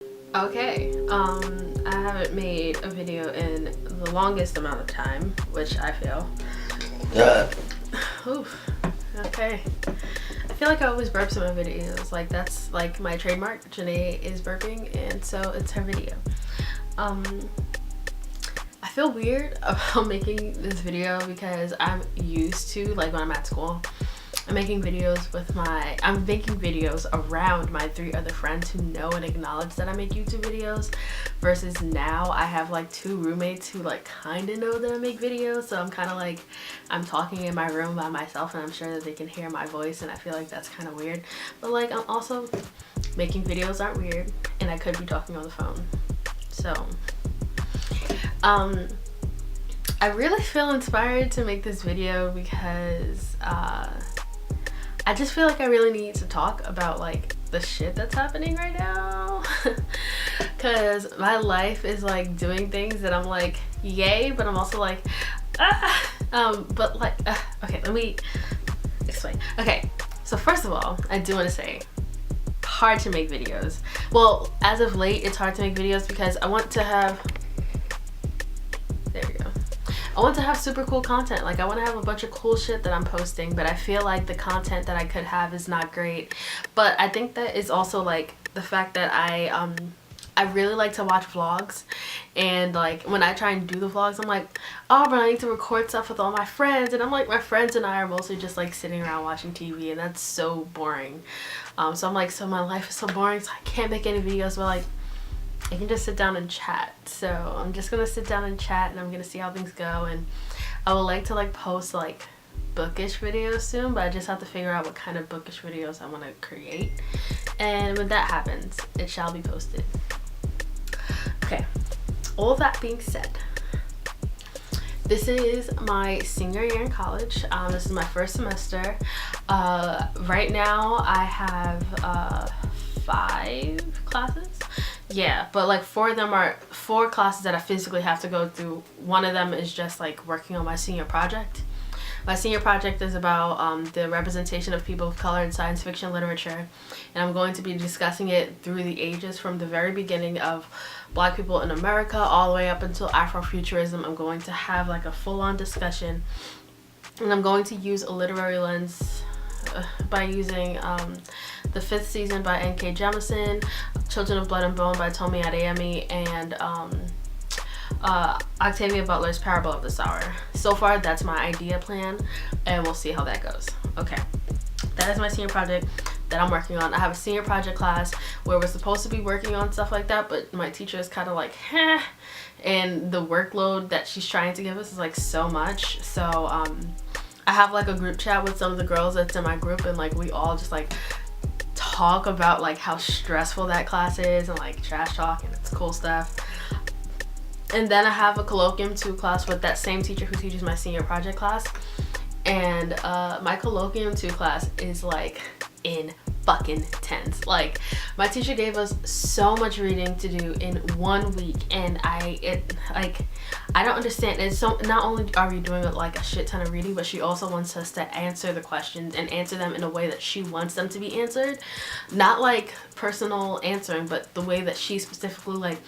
Okay, I haven't made a video in the longest amount of time, which I feel. Oof. Okay. I feel like I always burp in my videos. Like, that's like my trademark. Janae is burping, and so it's her video. I feel weird about making this video because I'm used to, like, when I'm at school, I'm making videos around my 3 other friends who know and acknowledge that I make YouTube videos, versus now I have like 2 roommates who like kind of know that I make videos, so I'm kind of like, I'm talking in my room by myself and I'm sure that they can hear my voice, and I feel like that's kind of weird. But like, I'm also making videos aren't weird, and I could be talking on the phone. So I really feel inspired to make this video because I just feel like I really need to talk about like the shit that's happening right now. Because my life is like doing things that I'm like, yay, but I'm also like, but like, okay, let me explain. Okay, so first of all, I do want to say, hard to make videos. Well, as of late, it's hard to make videos because I want to have, there we go. I want to have super cool content. Like, I want to have a bunch of cool shit that I'm posting, but I feel like the content that I could have is not great. But I think that is also like the fact that I really like to watch vlogs, and like when I try and do the vlogs, I'm like, oh, but I need to record stuff with all my friends, and I'm like, my friends and I are mostly just like sitting around watching TV, and that's so boring. So I'm like, so my life is so boring, so I can't make any videos, but like, I can just sit down and chat. So I'm just gonna sit down and chat, and I'm gonna see how things go. And I would like to like post like bookish videos soon, but I just have to figure out what kind of bookish videos I want to create, and when that happens, it shall be posted. Okay, all that being said, this is my senior year in college. This is my first semester. Right now I have 5 classes. Yeah, but like 4 of them are 4 classes that I physically have to go through. One of them is just like working on my senior project. My senior project is about the representation of people of color in science fiction literature, and I'm going to be discussing it through the ages, from the very beginning of Black people in America all the way up until Afrofuturism. I'm going to have like a full-on discussion, and I'm going to use a literary lens by using the 5th season by N.K. Jemisin, Children of Blood and Bone by Tomi Adeyemi, and Octavia Butler's Parable of the Sower. So far, that's my idea plan, and we'll see how that goes. Okay, that is my senior project that I'm working on. I have a senior project class where we're supposed to be working on stuff like that, but my teacher is kind of like, heh, and the workload that she's trying to give us is like so much. So I have like a group chat with some of the girls that's in my group, and like we all just like talk about like how stressful that class is, and like trash talk, and it's cool stuff. And then I have a colloquium 2 class with that same teacher who teaches my senior project class, and my colloquium 2 class is like in fucking tense. Like, my teacher gave us so much reading to do in 1 week, and I don't understand. And so not only are we doing like a shit ton of reading, but she also wants us to answer the questions and answer them in a way that she wants them to be answered. Not like personal answering, but the way that she specifically, like,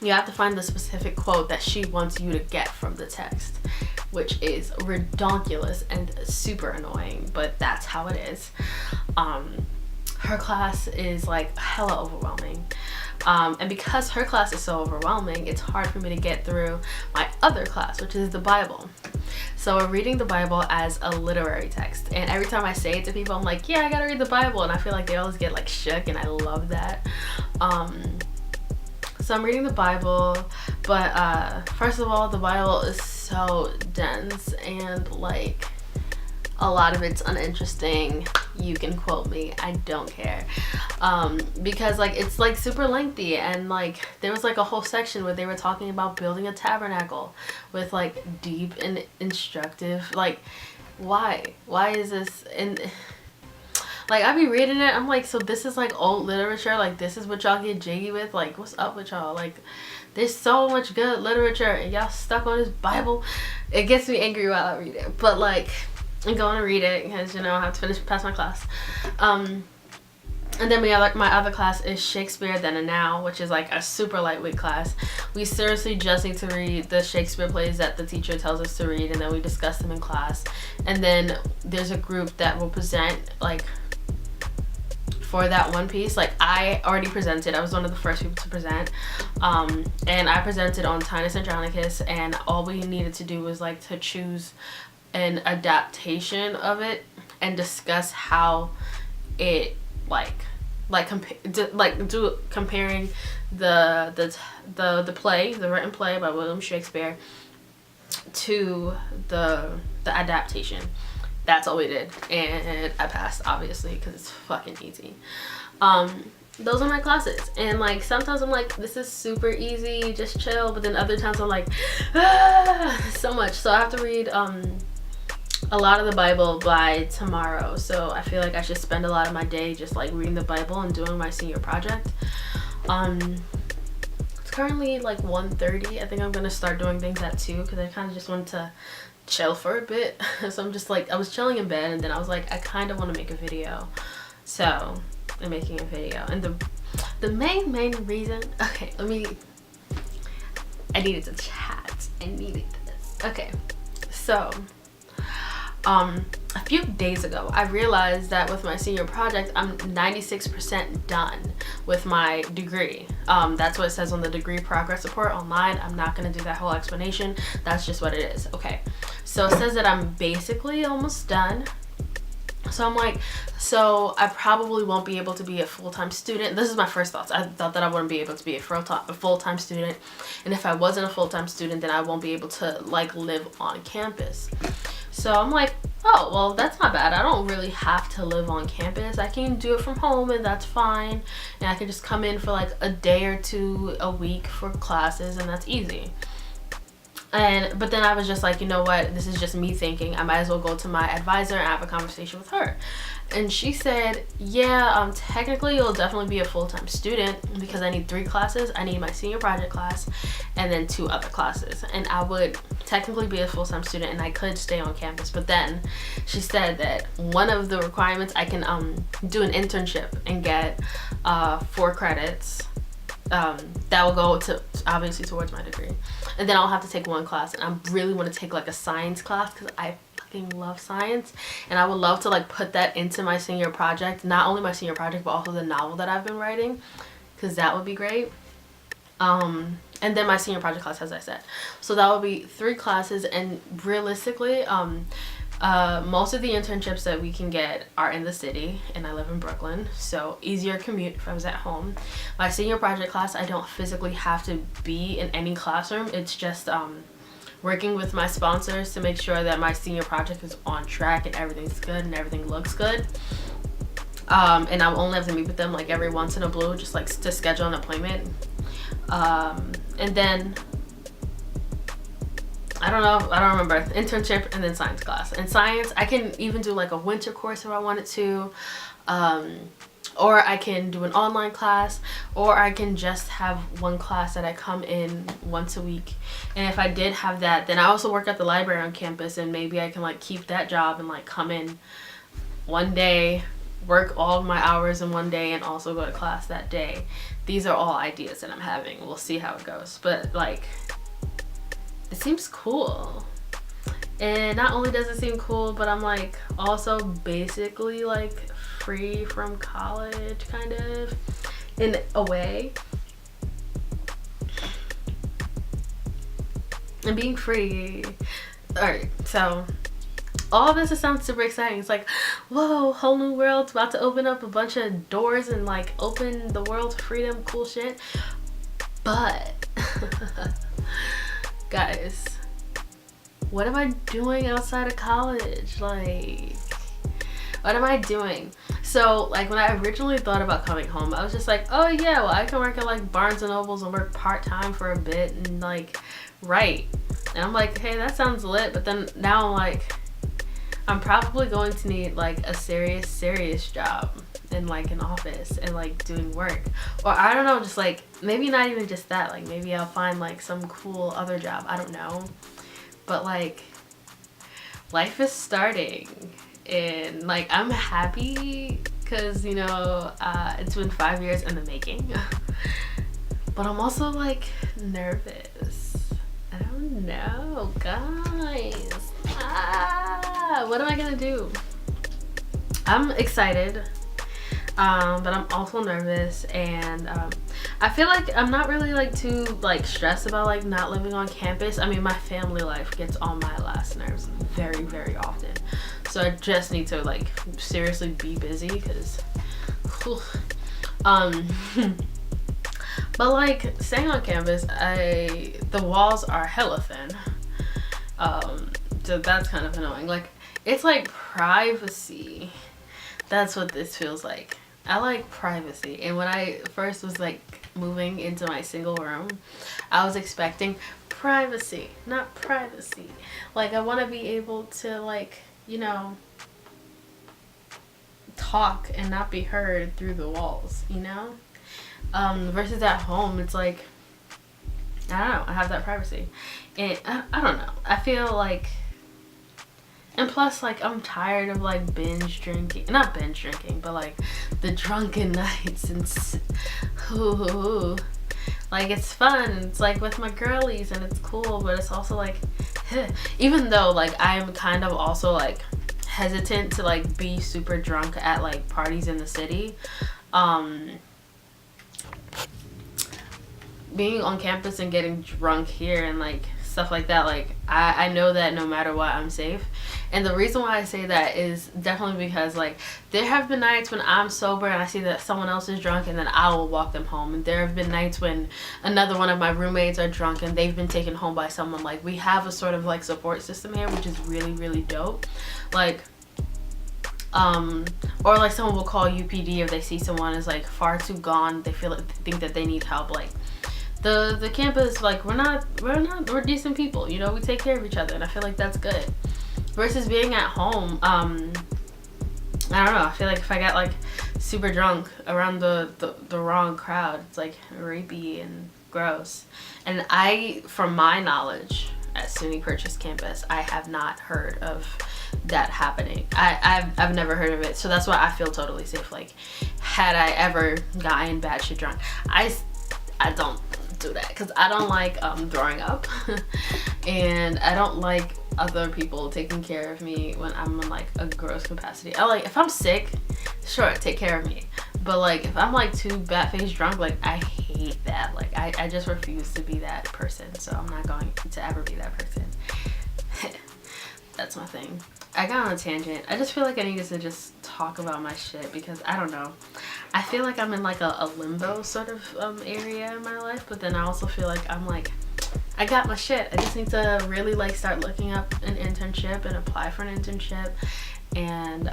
you have to find the specific quote that she wants you to get from the text, which is redonkulous and super annoying, but that's how it is. Her class is like hella overwhelming. And because her class is so overwhelming, it's hard for me to get through my other class, which is the Bible. So we're reading the Bible as a literary text, and every time I say it to people, I'm like, yeah, I gotta read the Bible, and I feel like they always get like shook, and I love that. So I'm reading the Bible, but first of all, the Bible is so dense, and like a lot of it's uninteresting. You can quote me, I don't care, because like it's like super lengthy, and like there was like a whole section where they were talking about building a tabernacle with like deep and instructive, like why is this? And like, I be reading it, I'm like, so this is like old literature, like this is what y'all get jiggy with, like what's up with y'all? Like, there's so much good literature and y'all stuck on this Bible. It gets me angry while I read it, but like, I'm going to read it because, you know, I have to finish past my class. And then my other class is Shakespeare Then and Now, which is like a super lightweight class. We seriously just need to read the Shakespeare plays that the teacher tells us to read, and then we discuss them in class. And then there's a group that will present like for that one piece. Like I already presented, I was one of the first people to present, and I presented on Tinus Andronicus, and all we needed to do was like to choose an adaptation of it and discuss how it comparing the play, the written play by William Shakespeare, to the adaptation. That's all we did, and I passed, obviously, because it's fucking easy. Those are my classes, and like sometimes I'm like, this is super easy, just chill, but then other times I'm like, so much. So I have to read a lot of the Bible by tomorrow, so I feel like I should spend a lot of my day just like reading the Bible and doing my senior project. It's currently like 1:30. I think I'm gonna start doing things at 2 because I kind of just wanted to chill for a bit. So I'm just like, I was chilling in bed, and then I was like, I kind of want to make a video, so I'm making a video. And the main reason, okay, I needed to chat. I needed this. Okay, so a few days ago, I realized that with my senior project, I'm 96% done with my degree. That's what it says on the degree progress report online. I'm not going to do that whole explanation. That's just what it is. Okay, so it says that I'm basically almost done. So I'm like, so I probably won't be able to be a full-time student. This is my first thoughts. I thought that I wouldn't be able to be a full-time student. And if I wasn't a full-time student, then I won't be able to like live on campus. So I'm like, oh, well, that's not bad. I don't really have to live on campus. I can do it from home, and that's fine. And I can just come in for like a day or two a week for classes, and that's easy. But then I was just like, you know what, this is just me thinking, I might as well go to my advisor and have a conversation with her. And she said, yeah, technically you'll definitely be a full-time student because I need 3 classes. I need my senior project class and then 2 other classes, and I would technically be a full-time student and I could stay on campus. But then she said that one of the requirements, I can do an internship and get 4 credits that will go to obviously towards my degree, and then I'll have to take 1 class, and I really want to take like a science class because I fucking love science, and I would love to like put that into my senior project, not only my senior project but also the novel that I've been writing, because that would be great. And then my senior project class, as I said, so that would be 3 classes. And realistically, most of the internships that we can get are in the city, and I live in Brooklyn, so easier commute if I was at home. My senior project class, I don't physically have to be in any classroom. It's just working with my sponsors to make sure that my senior project is on track and everything's good and everything looks good. And I'll only have to meet with them like every once in a blue, just like to schedule an appointment. And then I don't remember, internship and then science class. And science, I can even do like a winter course if I wanted to, or I can do an online class, or I can just have 1 class that I come in once a week. And if I did have that, then I also work at the library on campus, and maybe I can like keep that job and like come in one day, work all of my hours in one day, and also go to class that day. These are all ideas that I'm having. We'll see how it goes, but like, it seems cool. And not only does it seem cool, but I'm like also basically like free from college, kind of, in a way. And being free. Alright, so all of this, it sounds super exciting. It's like, whoa, whole new world's about to open up a bunch of doors and like open the world to freedom, cool shit. But guys, what am I doing outside of college? Like, what am I doing? So like when I originally thought about coming home, I was just like, oh yeah, well I can work at like Barnes and Nobles and work part-time for a bit and like write. And I'm like, hey, that sounds lit. But then now I'm like, I'm probably going to need like a serious job in like an office and like doing work, or I don't know, just like maybe not even just that, like maybe I'll find like some cool other job, I don't know. But like, life is starting, and like I'm happy because, you know, it's been 5 years in the making. But I'm also like nervous. I don't know, guys. What am I gonna do? I'm excited, but I'm also nervous, and I feel like I'm not really like too like stressed about like not living on campus. I mean, my family life gets on my last nerves very, very often, so I just need to like seriously be busy, because but like staying on campus, the walls are hella thin, so that's kind of annoying. Like, it's like privacy. That's what this feels like. I like privacy. And when I first was like moving into my single room, I was expecting privacy, not privacy. Like, I want to be able to, like, you know, talk and not be heard through the walls, you know? Versus at home, it's like, I don't know, I have that privacy. And I don't know. I feel like, and plus, like, I'm tired of like binge drinking, not binge drinking, but like the drunken nights, and like, it's fun, it's like with my girlies and it's cool, but it's also like, even though like I'm kind of also like hesitant to like be super drunk at like parties in the city, being on campus and getting drunk here and like stuff like that, like I know that no matter what, I'm safe. And the reason why I say that is definitely because like there have been nights when I'm sober and I see that someone else is drunk, and then I will walk them home. And there have been nights when another one of my roommates are drunk and they've been taken home by someone. Like, we have a sort of like support system here, which is really, really dope. Like, or like someone will call UPD if they see someone is like far too gone, they think that they need help. Like, the campus, like, we're decent people, you know, we take care of each other, and I feel like that's good. Versus being at home, I don't know, I feel like if I got like super drunk around the wrong crowd, it's like rapey and gross. And from my knowledge at SUNY Purchase campus, I have not heard of that happening. I've never heard of it, so that's why I feel totally safe. Like, had I ever gotten batshit drunk, I don't do that, because I don't like throwing up and I don't like other people taking care of me when I'm in like a gross capacity. I like, if I'm sick, sure, take care of me, but like if I'm like too bat-faced drunk, like I hate that. Like I just refuse to be that person, so I'm not going to ever be that person. That's my thing. I got on a tangent. I just feel like I needed to just talk about my shit, because I don't know, I feel like I'm in like a limbo sort of area in my life, but then I also feel like I'm like, I got my shit. I just need to really like start looking up an internship and apply for an internship, and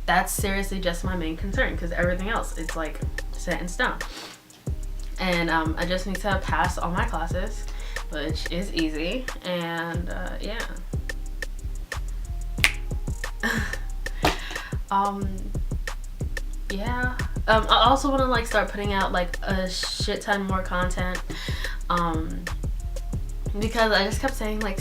that's seriously just my main concern, because everything else is like set in stone. And I just need to pass all my classes, which is easy, and yeah. Yeah. I also want to like start putting out like a shit ton more content, because I just kept saying like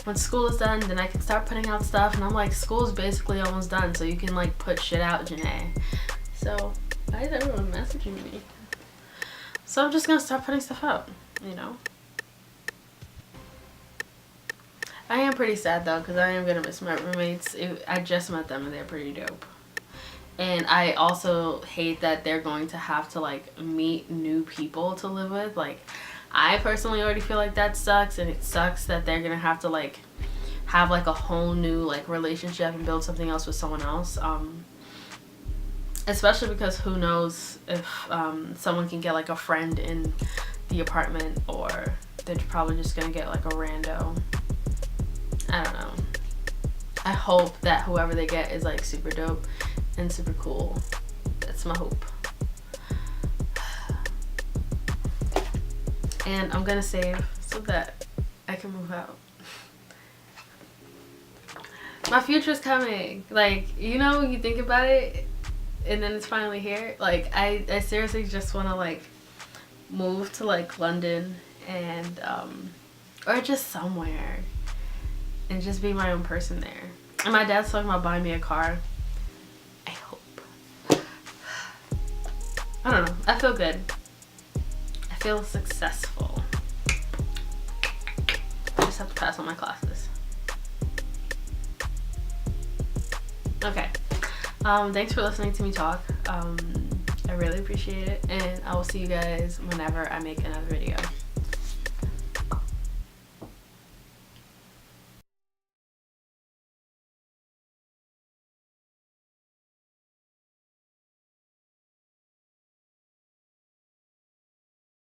when school is done, then I can start putting out stuff, and I'm like, school's basically almost done, so you can like put shit out, Janae. So why is everyone messaging me? So I'm just gonna start putting stuff out, you know. I am pretty sad though, because I am gonna miss my roommates. I just met them and they're pretty dope. And I also hate that they're going to have to like meet new people to live with. Like, I personally already feel like that sucks, and it sucks that they're gonna have to like have like a whole new like relationship and build something else with someone else. Especially because who knows if someone can get like a friend in the apartment, or they're probably just gonna get like a rando. I don't know. I hope that whoever they get is like super dope and super cool. That's my hope. And I'm gonna save so that I can move out. My future's coming. Like, you know, you think about it and then it's finally here. Like, I seriously just want to like move to like London, and or just somewhere, and just be my own person there. And my dad's talking about buying me a car. I hope. I don't know. I feel good. I feel successful. I just have to pass all my classes. Okay. Thanks for listening to me talk. I really appreciate it, and I will see you guys whenever I make another video.